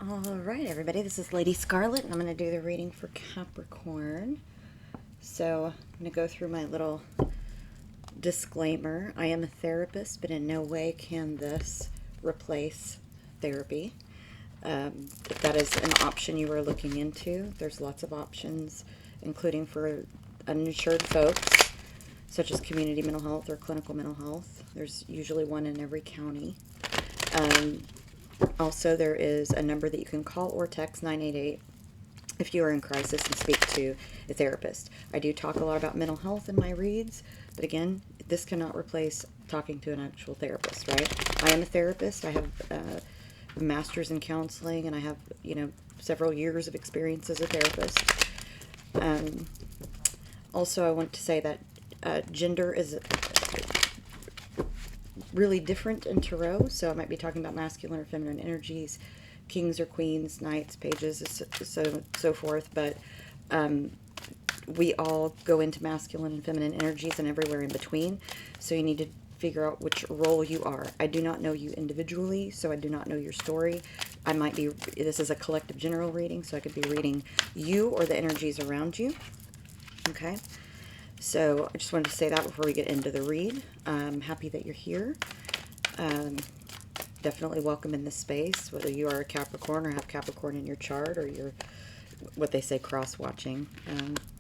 Alright, everybody, this is Lady Scarlet, and I'm going to do the reading for Capricorn. So, I'm going to go through my little disclaimer. I am a therapist, but in no way can this replace therapy. If that is an option you are looking into, there's lots of options, including for uninsured folks, such as community mental health or clinical mental health. There's usually one in every county. Also, there is a number that you can call or text, 988, if you are in crisis and speak to a therapist. I do talk a lot about mental health in my reads, but again, this cannot replace talking to an actual therapist, right? I am a therapist. I have a master's in counseling, and I have, several years of experience as a therapist. Also, I want to say that gender is really different in tarot, so I might be talking about masculine or feminine energies, kings or queens, knights, pages, so forth, but we all go into masculine and feminine energies and everywhere in between, so you need to figure out which role you are. I do not know you individually, so I do not know your story. This is a collective general reading, so I could be reading you or the energies around you, okay? So I just wanted to say that before we get into the read. I'm happy that you're here. Definitely welcome in this space, whether you are a Capricorn or have Capricorn in your chart, or you're what they say cross-watching.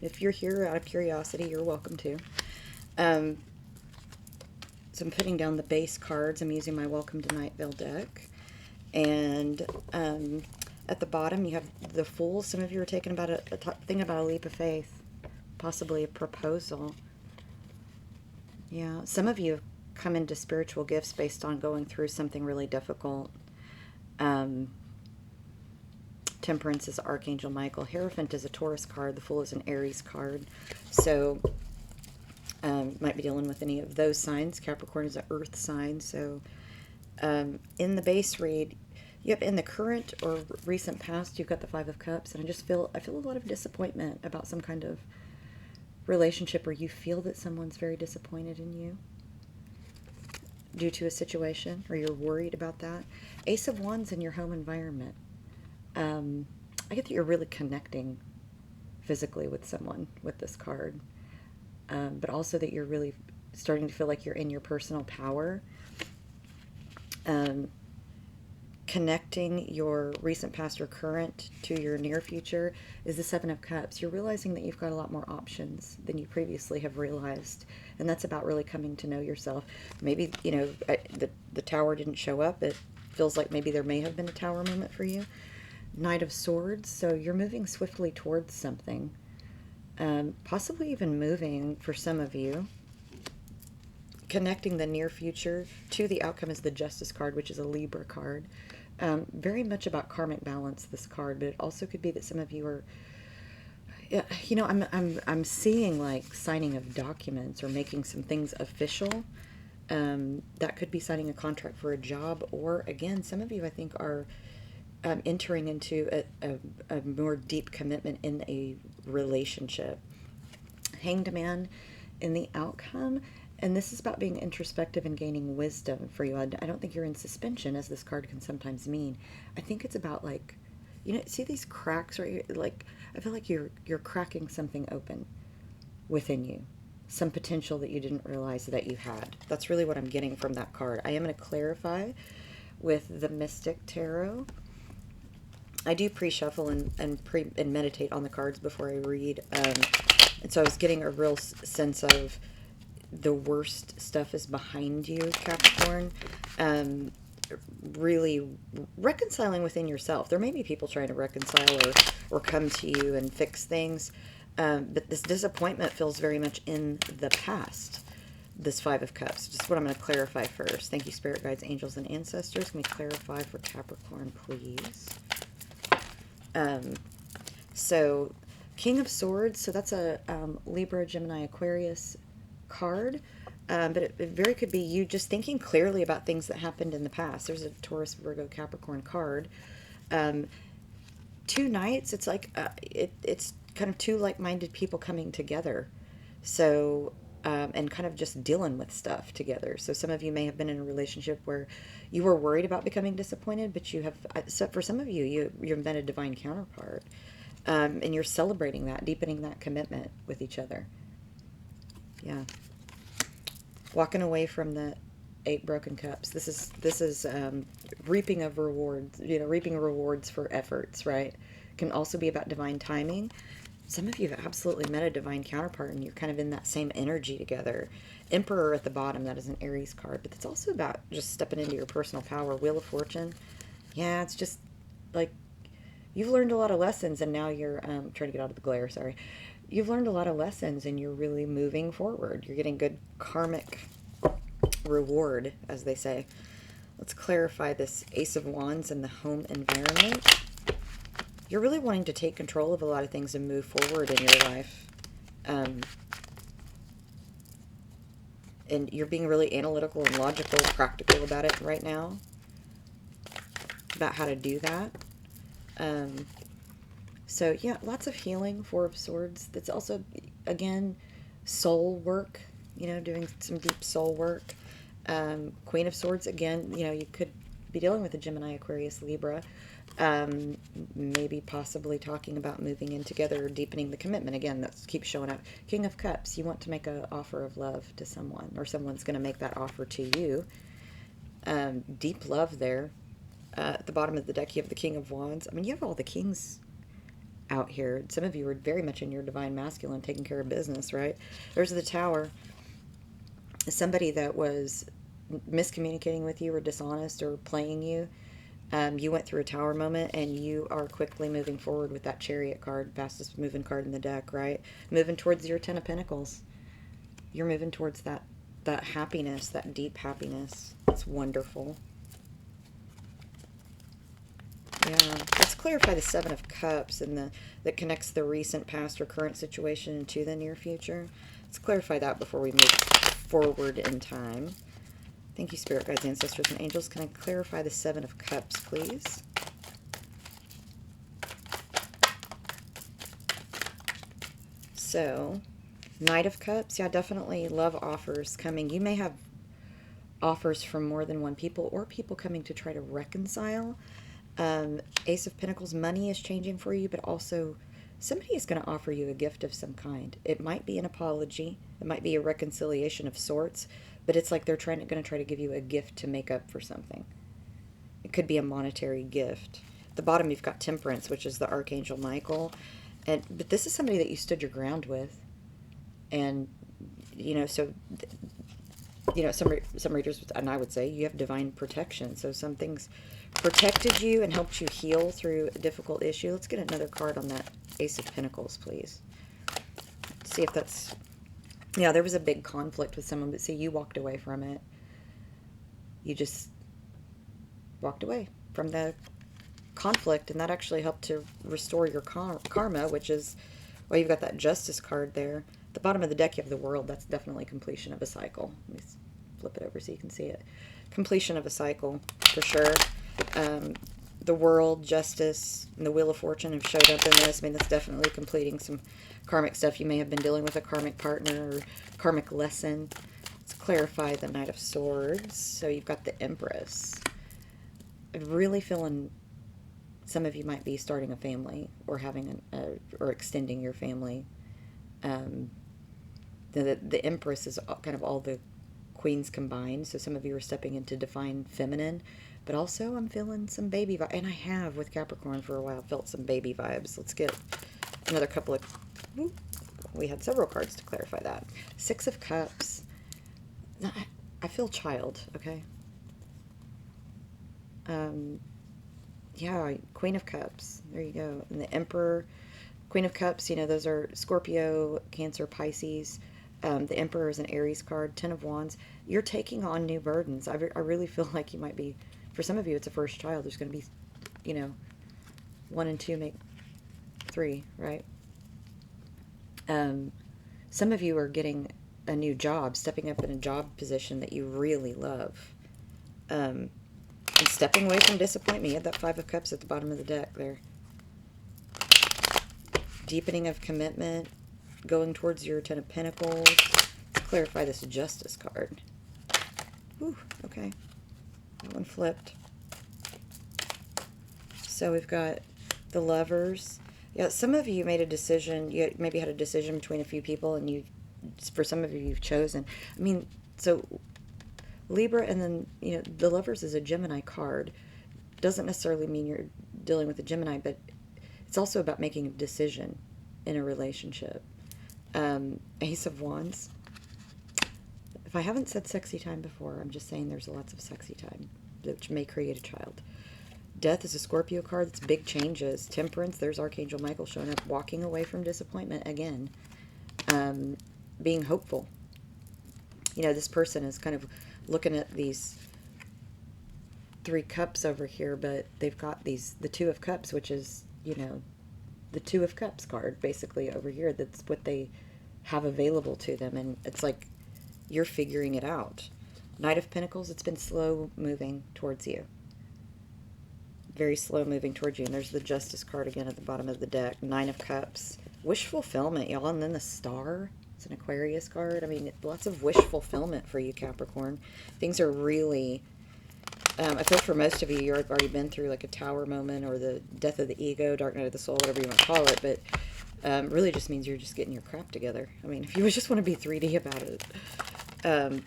If you're here out of curiosity, you're welcome to. So I'm putting down the base cards. I'm using my Welcome to Night Vale deck. And at the bottom, you have the Fool. Some of you are thinking about a leap of faith. Possibly a proposal. Yeah, some of you have come into spiritual gifts based on going through something really difficult. Temperance is Archangel Michael. Hierophant is a Taurus card. The Fool is an Aries card. So, might be dealing with any of those signs. Capricorn is an Earth sign. So, in the base read, yep, in the current or recent past, you've got the Five of Cups, and I feel a lot of disappointment about some kind of relationship where you feel that someone's very disappointed in you due to a situation, or you're worried about that. Ace of Wands in your home environment. I get that you're really connecting physically with someone with this card, but also that you're really starting to feel like you're in your personal power. Connecting your recent past or current to your near future is the Seven of Cups. You're realizing that you've got a lot more options than you previously have realized, and that's about really coming to know yourself. Maybe, the Tower didn't show up. It feels like maybe there may have been a Tower moment for you. Knight of Swords, so you're moving swiftly towards something, possibly even moving for some of you. Connecting the near future to the outcome is the Justice card, which is a Libra card. Very much about karmic balance, this card, but it also could be that some of you are, I'm seeing like signing of documents or making some things official. That could be signing a contract for a job, or again, some of you I think are entering into a more deep commitment in a relationship. Hanged Man in the outcome. And this is about being introspective and gaining wisdom for you. I don't think you're in suspension, as this card can sometimes mean. I think it's about, like, see these cracks right here? Like, I feel like you're cracking something open within you. Some potential that you didn't realize that you had. That's really what I'm getting from that card. I am going to clarify with the Mystic Tarot. I do pre-shuffle and meditate on the cards before I read. And so I was getting a real sense of the worst stuff is behind you, Capricorn. Really reconciling within yourself. There may be people trying to reconcile or come to you and fix things, but this disappointment feels very much in the past. This Five of Cups. Just what I'm going to clarify first. Thank you, Spirit Guides, Angels, and Ancestors. Can we clarify for Capricorn, please? So, King of Swords. So that's a Libra, Gemini, Aquarius card, but it very could be you just thinking clearly about things that happened in the past. There's a Taurus, Virgo, Capricorn card. Two Knights, it's like it's kind of two like-minded people coming together. So and kind of just dealing with stuff together. So some of you may have been in a relationship where you were worried about becoming disappointed, but you have, so for some of you, you've met a divine counterpart. And you're celebrating that, deepening that commitment with each other. Yeah. Walking away from the 8 broken cups. This is reaping of rewards, reaping rewards for efforts, right? Can also be about divine timing. Some of you have absolutely met a divine counterpart and you're kind of in that same energy together. Emperor at the bottom, that is an Aries card, but it's also about just stepping into your personal power. Wheel of Fortune. Yeah, it's just like you've learned a lot of lessons and now you're trying to get out of the glare, sorry. You've learned a lot of lessons and you're really moving forward. You're getting good karmic reward, as they say. Let's clarify this Ace of Wands and the home environment. You're really wanting to take control of a lot of things and move forward in your life. And you're being really analytical and logical, practical about it right now. About how to do that. So yeah, lots of healing, 4 of Swords. That's also, again, soul work, doing some deep soul work. Queen of Swords, again, you could be dealing with a Gemini, Aquarius, Libra. Maybe possibly talking about moving in together or deepening the commitment. Again, that keeps showing up. King of Cups, you want to make an offer of love to someone, or someone's going to make that offer to you. Deep love there. At the bottom of the deck, you have the King of Wands. I mean, you have all the kings out here. Some of you are very much in your divine masculine, taking care of business, right? There's the Tower. Somebody that was miscommunicating with you or dishonest or playing you. You went through a Tower moment and you are quickly moving forward with that Chariot card, fastest moving card in the deck, right? Moving towards your 10 of Pentacles. You're moving towards that happiness, that deep happiness. It's wonderful. Yeah, let's clarify the 7 of Cups and that connects the recent, past, or current situation into the near future. Let's clarify that before we move forward in time. Thank you, Spirit Guides, Ancestors, and Angels. Can I clarify the 7 of Cups, please? So, Knight of Cups. Yeah, definitely love offers coming. You may have offers from more than one people or people coming to try to reconcile. Ace of Pentacles, money is changing for you, but also somebody is going to offer you a gift of some kind. It might be an apology. It might be a reconciliation of sorts, but it's like they're going to try to give you a gift to make up for something. It could be a monetary gift. At the bottom, you've got Temperance, which is the Archangel Michael. But this is somebody that you stood your ground with. And, so, some readers, and I would say, you have divine protection. So some things protected you and helped you heal through a difficult issue. Let's get another card on that Ace of Pentacles, please. Let's see if that's... Yeah, there was a big conflict with someone, but see, you walked away from it. You just walked away from the conflict, and that actually helped to restore your karma, which is why you've got that Justice card there. At the bottom of the deck, you have the World. That's definitely completion of a cycle. Let me flip it over so you can see it. Completion of a cycle, for sure. The World, Justice, and the Wheel of Fortune have showed up in this. I mean, that's definitely completing some karmic stuff. You may have been dealing with a karmic partner or karmic lesson. Let's clarify the Knight of Swords. So you've got the Empress. I'm really feeling some of you might be starting a family or having or extending your family. The Empress is kind of all the queens combined. So some of you are stepping into divine feminine. But also, I'm feeling some baby vibes. And I have, with Capricorn for a while, felt some baby vibes. Let's get another couple of... We had several cards to clarify that. 6 of Cups. I feel child, okay? Yeah, Queen of Cups. There you go. And the Emperor. Queen of Cups, those are Scorpio, Cancer, Pisces. The Emperor is an Aries card. 10 of Wands. You're taking on new burdens. I really feel like you might be... For some of you, it's a first child. There's going to be, 1 and 2 make 3, right? Some of you are getting a new job, stepping up in a job position that you really love. And stepping away from disappointment. You had that 5 of Cups at the bottom of the deck there. Deepening of commitment. Going towards your 10 of Pentacles. Let's clarify this Justice card. Ooh, okay. That one flipped. So we've got the Lovers. Yeah, some of you made a decision. You maybe had a decision between a few people, and you, for some of you, you've chosen. I mean, so Libra, and then, you know, the Lovers is a Gemini card. Doesn't necessarily mean you're dealing with a Gemini, but it's also about making a decision in a relationship. Ace of Wands. If I haven't said sexy time before, I'm just saying there's lots of sexy time, which may create a child. Death is a Scorpio card. It's big changes. Temperance, there's Archangel Michael showing up, walking away from disappointment again. Being hopeful. You know, this person is kind of looking at these 3 cups over here, but they've got the Two of Cups, which is, you know, the Two of Cups card basically over here. That's what they have available to them, and it's like you're figuring it out. Knight of Pentacles, it's been slow moving towards you. Very slow moving towards you. And there's the Justice card again at the bottom of the deck. 9 of Cups. Wish fulfillment, y'all. And then the Star. It's an Aquarius card. I mean, lots of wish fulfillment for you, Capricorn. Things are really... I feel for most of you, you've already been through like a Tower moment or the death of the ego, dark night of the soul, whatever you want to call it. But really just means you're just getting your crap together. I mean, if you just want to be 3D about it.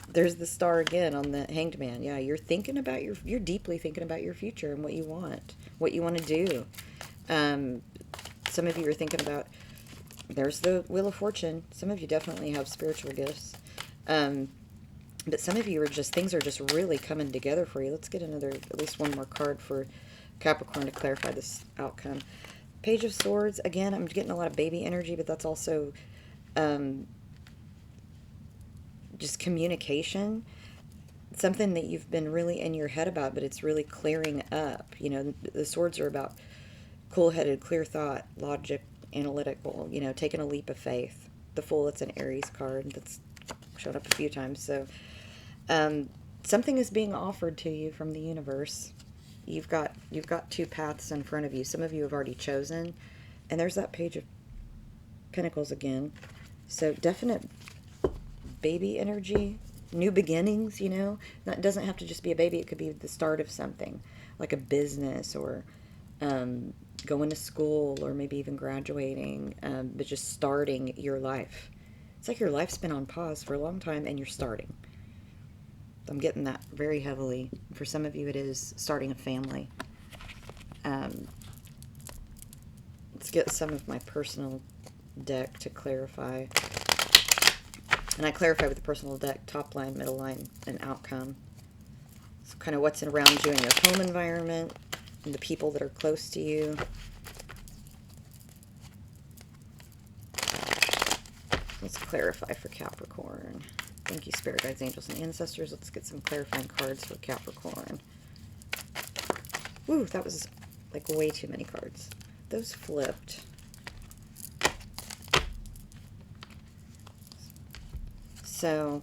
There's the Star again on the Hanged Man. Yeah, you're thinking about you're deeply thinking about your future and what you want to do. Some of you are thinking about, there's the Wheel of Fortune. Some of you definitely have spiritual gifts. But some of you are just, things are just really coming together for you. Let's get at least one more card for Capricorn to clarify this outcome. Page of Swords. Again, I'm getting a lot of baby energy, but that's also just communication. Something that you've been really in your head about, but it's really clearing up. You know, the Swords are about cool-headed, clear thought, logic, analytical, you know, taking a leap of faith. The Fool, it's an Aries card that's shown up a few times. So something is being offered to you from the universe. You've got 2 paths in front of you. Some of you have already chosen, and there's that Page of Pentacles again. So definite baby energy, new beginnings, you know. That doesn't have to just be a baby. It could be the start of something, like a business, or going to school, or maybe even graduating, but just starting your life. It's like your life's been on pause for a long time, and you're starting. I'm getting that very heavily. For some of you, it is starting a family. Let's get some of my personal deck to clarify. And I clarify with the personal deck, top line, middle line, and outcome. So kind of what's around you in your home environment, and the people that are close to you. Let's clarify for Capricorn. Thank you, Spirit Guides, Angels, and Ancestors. Let's get some clarifying cards for Capricorn. Woo, that was like way too many cards. Those flipped. So,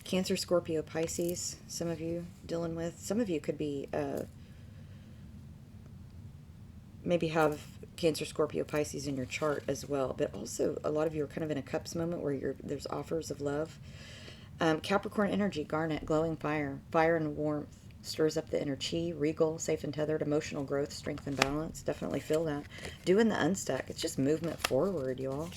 Cancer, Scorpio, Pisces, some of you dealing with. Some of you could be, maybe have Cancer, Scorpio, Pisces in your chart as well. But also, a lot of you are kind of in a cups moment where there's offers of love. Capricorn energy, Garnet, glowing fire. Fire and warmth stirs up the inner chi. Regal, safe and tethered, emotional growth, strength and balance. Definitely feel that. Doing the unstuck. It's just movement forward, y'all.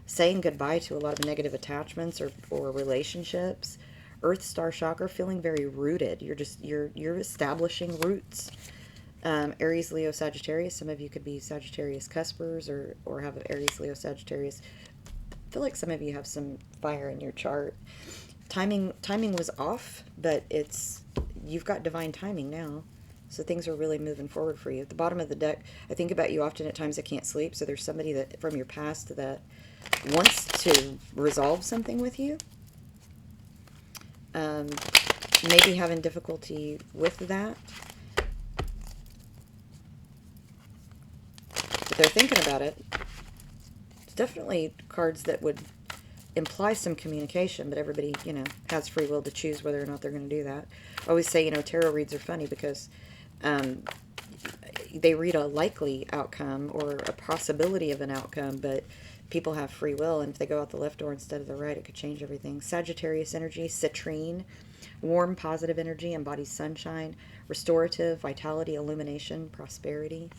Saying goodbye to a lot of negative attachments or relationships. Earth star chakra, feeling very rooted. You're establishing roots. Aries, Leo, Sagittarius. Some of you could be Sagittarius cuspers or have Aries, Leo, Sagittarius. I feel like some of you have some fire in your chart. Timing was off, but you've got divine timing now. So things are really moving forward for you. At the bottom of the deck, I think about you often at times I can't sleep. So there's somebody that from your past that wants to resolve something with you. Maybe having difficulty with that. But they're thinking about it. It's definitely cards that would imply some communication, but everybody, you know, has free will to choose whether or not they're going to do that. I always say, you know, tarot reads are funny because they read a likely outcome or a possibility of an outcome, but people have free will, and if they go out the left door instead of the right, it could change everything. Sagittarius energy, citrine, warm, positive energy, embodies sunshine, restorative, vitality, illumination, prosperity.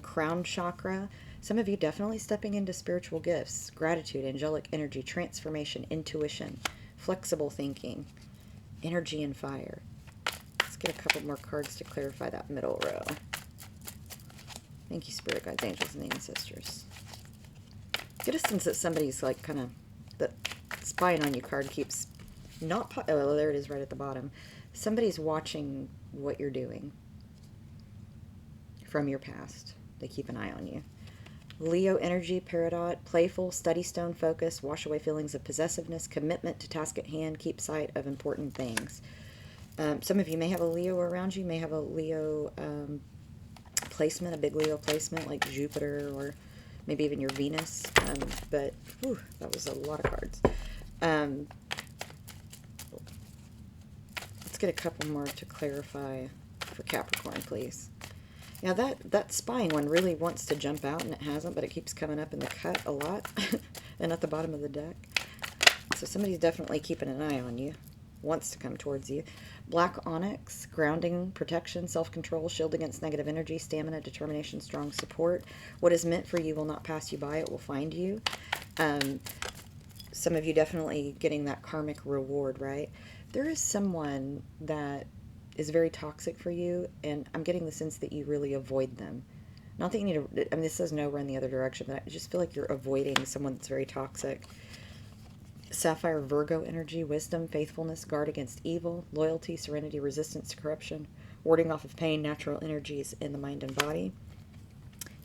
Crown chakra, some of you definitely stepping into spiritual gifts, gratitude, angelic energy, transformation, intuition, flexible thinking, energy and fire. Let's get a couple more cards to clarify that middle row. Thank you, spirit guides, angels, and ancestors. Get a sense that somebody's like kind of, the spying on you card keeps not, oh, there it is right at the bottom. Somebody's watching what you're doing from your past. They keep an eye on you. Leo energy, peridot, playful, study stone focus, wash away feelings of possessiveness, commitment to task at hand, keep sight of important things. Some of you may have a Leo around you, may have a Leo placement, a big Leo placement like Jupiter or maybe even your Venus. But whew, that was a lot of cards. Let's get a couple more to clarify for Capricorn, please. Now that spying one really wants to jump out, and it hasn't, but it keeps coming up in the cut a lot and at the bottom of the deck. So somebody's definitely keeping an eye on you, wants to come towards you. Black onyx, grounding, protection, self-control, shield against negative energy, stamina, determination, strong support. What is meant for you will not pass you by, it will find you. Some of you definitely getting that karmic reward, right? There is someone that is very toxic for you, and I'm getting the sense that you really avoid them. Not that you need to, I mean, this says no, run the other direction, but I just feel like you're avoiding someone that's very toxic. Sapphire, Virgo energy, wisdom, faithfulness, guard against evil, loyalty, serenity, resistance to corruption, warding off of pain, natural energies in the mind and body.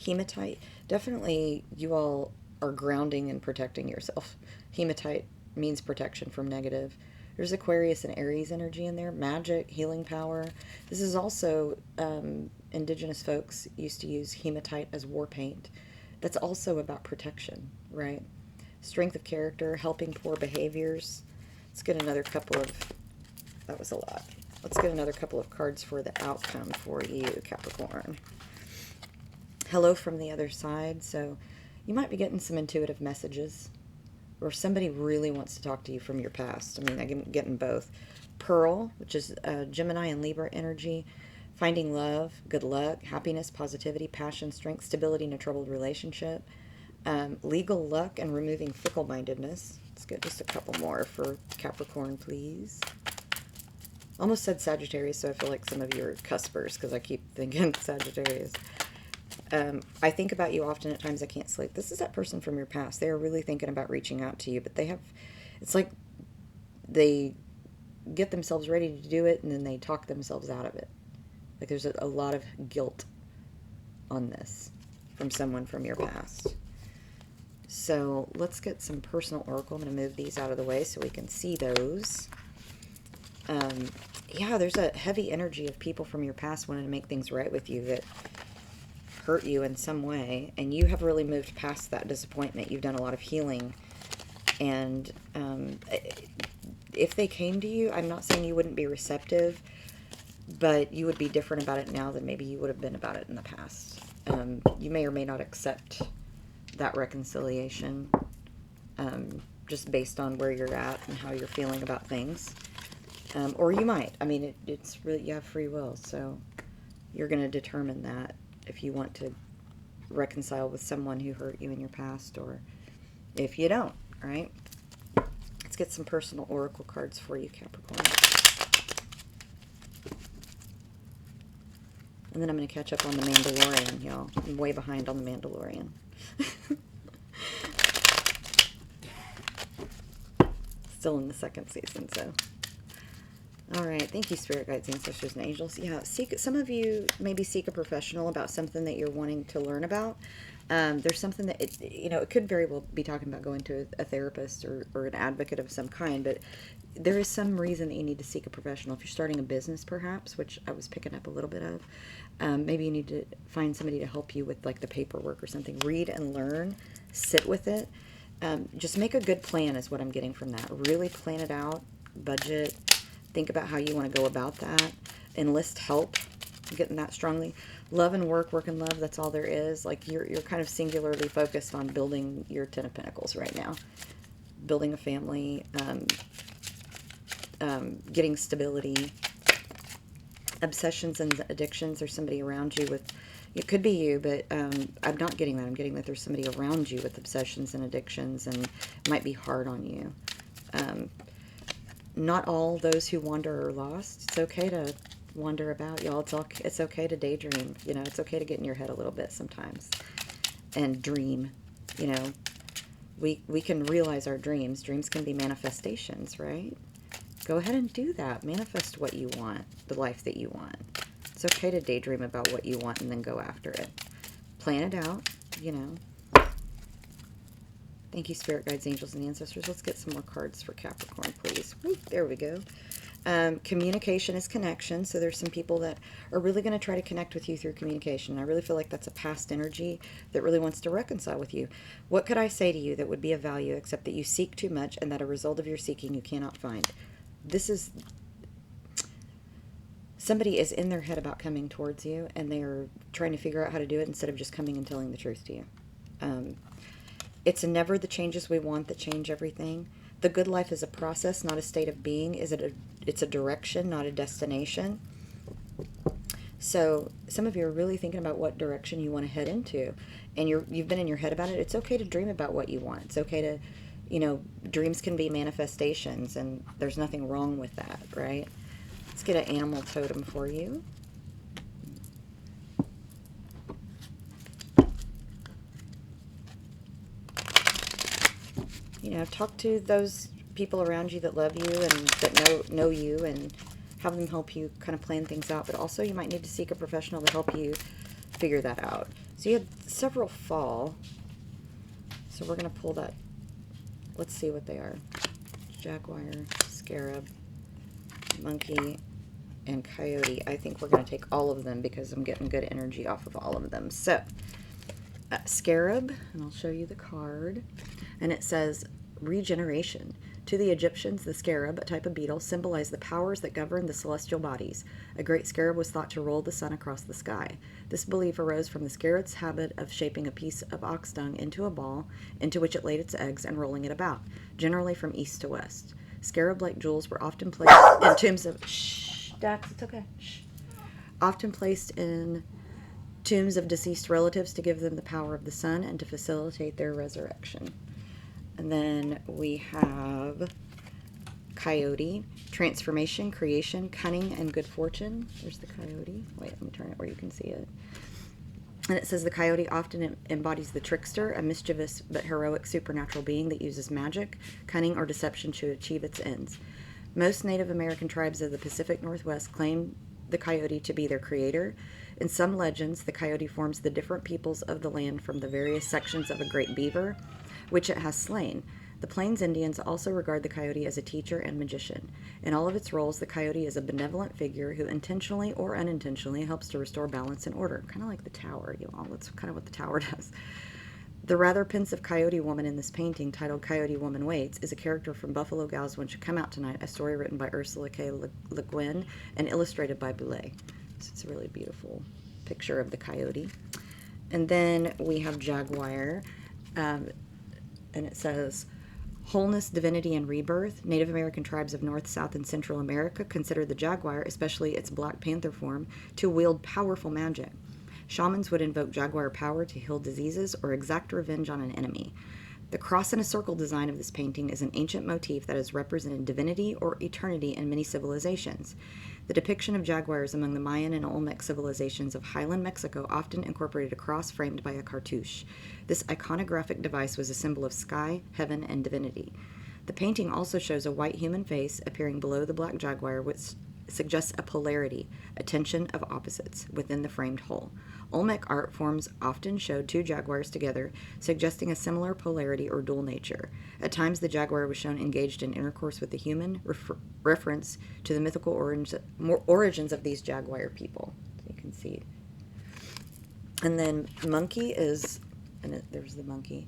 Hematite, definitely you all are grounding and protecting yourself. Hematite means protection from negative. There's Aquarius and Aries energy in there. Magic, healing power. This is also, indigenous folks used to use hematite as war paint. That's also about protection, right? Strength of character, helping poor behaviors. Let's get another couple of, that was a lot. Let's get another couple of cards for the outcome for you, Capricorn. Hello from the other side. So you might be getting some intuitive messages, or somebody really wants to talk to you from your past. I mean, I'm getting both. Pearl, which is Gemini and Libra energy. Finding love, good luck, happiness, positivity, passion, strength, stability in a troubled relationship. Legal luck and removing fickle-mindedness. Let's get just a couple more for Capricorn, please. Almost said Sagittarius, so I feel like some of you are cuspers because I keep thinking Sagittarius. I think about you often at times I can't sleep. This is that person from your past. They are really thinking about reaching out to you, but they have, it's like they get themselves ready to do it and then they talk themselves out of it. Like there's a lot of guilt on this from someone from your past. So let's get some personal oracle. I'm going to move these out of the way so we can see those. Yeah, there's a heavy energy of people from your past wanting to make things right with you that hurt you in some way, and you have really moved past that disappointment. You've done a lot of healing, and if they came to you, I'm not saying you wouldn't be receptive, but you would be different about it now than maybe you would have been about it in the past. You may or may not accept that reconciliation, just based on where you're at and how you're feeling about things, or you might. I mean, it's really, you have free will, so you're going to determine that if you want to reconcile with someone who hurt you in your past, or if you don't, right? Let's get some personal oracle cards for you, Capricorn. And then I'm going to catch up on the Mandalorian, y'all. I'm way behind on the Mandalorian. Still in the second season, so. All right, thank you, spirit guides, ancestors, and angels. Yeah, some of you maybe seek a professional about something that you're wanting to learn about. There's something that, it could very well be talking about going to a therapist or an advocate of some kind, but there is some reason that you need to seek a professional. If you're starting a business, perhaps, which I was picking up a little bit of, maybe you need to find somebody to help you with, like, the paperwork or something. Read and learn. Sit with it. Just make a good plan is what I'm getting from that. Really plan it out. Budget. Think about how you want to go about that. Enlist help I'm getting that strongly. Love and work and love, that's all there is. Like you're kind of singularly focused on building your Ten of Pentacles right now. Building a family, getting stability. Obsessions and addictions, there's somebody around you with, it could be you, but I'm not getting that. I'm getting that there's somebody around you with obsessions and addictions and might be hard on you. Not all those who wander are lost. It's okay to wander about, y'all. It's okay to daydream. You know, it's okay to get in your head a little bit sometimes and dream. You know, we can realize our dreams. Dreams can be manifestations, right? Go ahead and do that. Manifest what you want, the life that you want. It's okay to daydream about what you want and then go after it. Plan it out, you know. Thank you, Spirit Guides, Angels, and Ancestors. Let's get some more cards for Capricorn, please. Woo, there we go. Communication is connection. So there's some people that are really going to try to connect with you through communication. I really feel like that's a past energy that really wants to reconcile with you. What could I say to you that would be of value except that you seek too much and that a result of your seeking you cannot find? This is, somebody is in their head about coming towards you, and they are trying to figure out how to do it instead of just coming and telling the truth to you. It's never the changes we want that change everything. The good life is a process, not a state of being. It's a direction, not a destination. So some of you are really thinking about what direction you want to head into, and you've been in your head about it. It's okay to dream about what you want. It's okay to, you know, dreams can be manifestations, and there's nothing wrong with that, right? Let's get an animal totem for you. You know, talk to those people around you that love you and that know you, and have them help you kind of plan things out. But also you might need to seek a professional to help you figure that out. So you had several fall. So we're going to pull that. Let's see what they are. Jaguar, scarab, monkey, and coyote. I think we're going to take all of them because I'm getting good energy off of all of them. So, scarab, and I'll show you the card. And it says, regeneration. To the Egyptians, the scarab, a type of beetle, symbolized the powers that govern the celestial bodies. A great scarab was thought to roll the sun across the sky. This belief arose from the scarab's habit of shaping a piece of ox dung into a ball, into which it laid its eggs, and rolling it about, generally from east to west. Scarab-like jewels were often placed in tombs of... Shh, Dax, it's okay. Shh. Often placed in tombs of deceased relatives to give them the power of the sun and to facilitate their resurrection. And then we have coyote, transformation, creation, cunning, and good fortune. There's the coyote. Wait, let me turn it where you can see it. And it says the coyote often embodies the trickster, a mischievous but heroic supernatural being that uses magic, cunning, or deception to achieve its ends. Most Native American tribes of the Pacific Northwest claim the coyote to be their creator. In some legends, the coyote forms the different peoples of the land from the various sections of a great beaver, which it has slain. The Plains Indians also regard the coyote as a teacher and magician. In all of its roles, the coyote is a benevolent figure who intentionally or unintentionally helps to restore balance and order. Kind of like the tower, you all. That's kind of what the tower does. The rather pensive coyote woman in this painting, titled Coyote Woman Waits, is a character from Buffalo Gals When Should Come Out Tonight, a story written by Ursula K. Le Guin and illustrated by Boulay. So it's a really beautiful picture of the coyote. And then we have jaguar, and it says, wholeness, divinity, and rebirth. Native American tribes of North, South, and Central America consider the jaguar, especially its Black Panther form, to wield powerful magic. Shamans would invoke jaguar power to heal diseases or exact revenge on an enemy. The cross in a circle design of this painting is an ancient motif that has represented divinity or eternity in many civilizations. The depiction of jaguars among the Mayan and Olmec civilizations of highland Mexico often incorporated a cross framed by a cartouche. This iconographic device was a symbol of sky, heaven, and divinity. The painting also shows a white human face appearing below the black jaguar, which suggests a polarity, a tension of opposites, within the framed whole. Olmec art forms often showed two jaguars together, suggesting a similar polarity or dual nature. At times, the jaguar was shown engaged in intercourse with the human, reference to the mythical origins of these jaguar people. So you can see. And then monkey is, there's the monkey,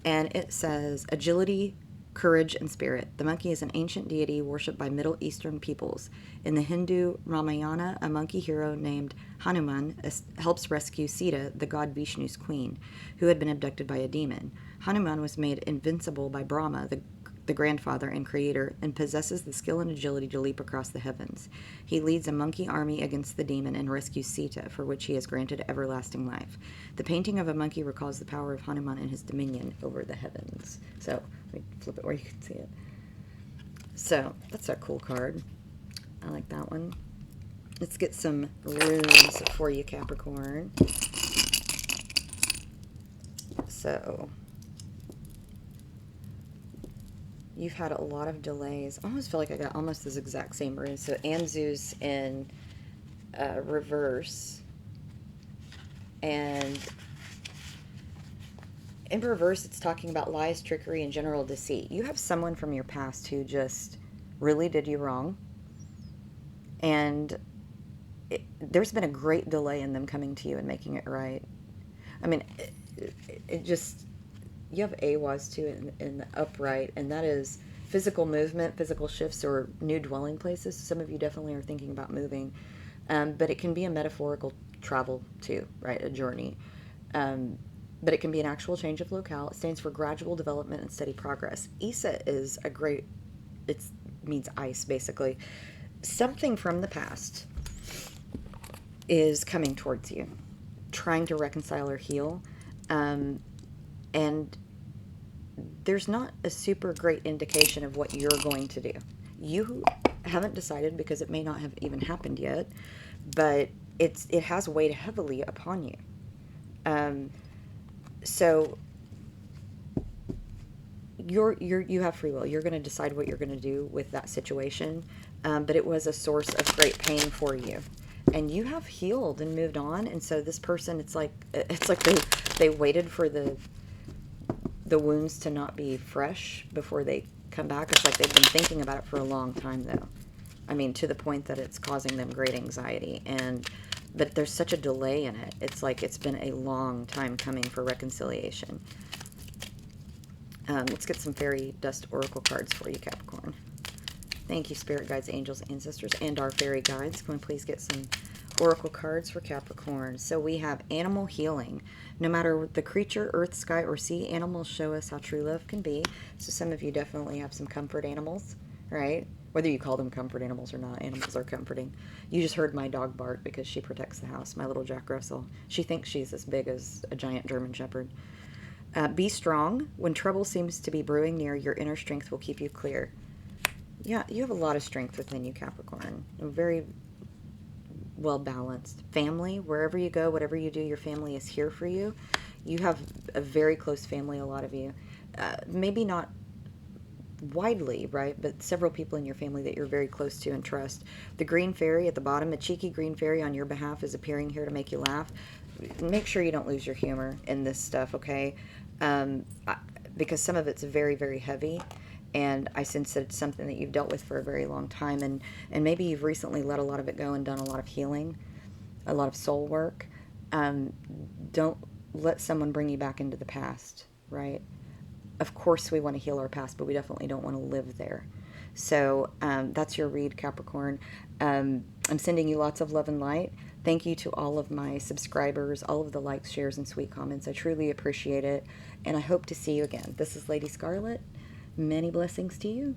and it says agility, courage, and spirit. The monkey is an ancient deity worshipped by Middle Eastern peoples. In the Hindu Ramayana, a monkey hero named Hanuman helps rescue Sita, the god Vishnu's queen, who had been abducted by a demon. Hanuman was made invincible by Brahma, the grandfather and creator, and possesses the skill and agility to leap across the heavens. He leads a monkey army against the demon and rescues Sita, for which he is granted everlasting life. The painting of a monkey recalls the power of Hanuman and his dominion over the heavens. So, let me flip it where you can see it. So, that's a cool card. I like that one. Let's get some runes for you, Capricorn. So, you've had a lot of delays. I almost feel like I got almost this exact same rune. So Anzu's in reverse. And in reverse, it's talking about lies, trickery, and general deceit. You have someone from your past who just really did you wrong. And there's been a great delay in them coming to you and making it right. I mean, it just... You have AWAS too in the upright, and that is physical movement, physical shifts, or new dwelling places. Some of you definitely are thinking about moving, but it can be a metaphorical travel too, right? A journey. But it can be an actual change of locale. It stands for gradual development and steady progress. Isa is a great, it means ice basically. Something from the past is coming towards you, trying to reconcile or heal. And there's not a super great indication of what you're going to do. You haven't decided because it may not have even happened yet, but it has weighed heavily upon you. So you have free will. You're going to decide what you're going to do with that situation, but it was a source of great pain for you. And you have healed and moved on, and so this person, it's like they waited for the wounds to not be fresh before they come back. It's like they've been thinking about it for a long time, though. I mean, to the point that it's causing them great anxiety. But there's such a delay in it. It's like it's been a long time coming for reconciliation. Let's get some fairy dust oracle cards for you, Capricorn. Thank you, spirit guides, angels, ancestors, and our fairy guides. Can we please get some oracle cards for Capricorn? So we have animal healing. No matter the creature, earth, sky, or sea, animals show us how true love can be. So some of you definitely have some comfort animals, right? Whether you call them comfort animals or not, animals are comforting. You just heard my dog bark because she protects the house, my little Jack Russell. She thinks she's as big as a giant German Shepherd. Be strong. When trouble seems to be brewing near, your inner strength will keep you clear. Yeah, you have a lot of strength within you, Capricorn. Very well balanced. Family, wherever you go, whatever you do, your family is here for you. You have a very close family, a lot of you. Maybe not widely, right? But several people in your family that you're very close to and trust. The green fairy at the bottom, a cheeky green fairy on your behalf is appearing here to make you laugh. Make sure you don't lose your humor in this stuff, okay? Because some of it's very, very heavy. And I sense that it's something that you've dealt with for a very long time. And maybe you've recently let a lot of it go and done a lot of healing, a lot of soul work. Don't let someone bring you back into the past, right? Of course we want to heal our past, but we definitely don't want to live there. So that's your read, Capricorn. I'm sending you lots of love and light. Thank you to all of my subscribers, all of the likes, shares, and sweet comments. I truly appreciate it. And I hope to see you again. This is Lady Scarlett. Many blessings to you.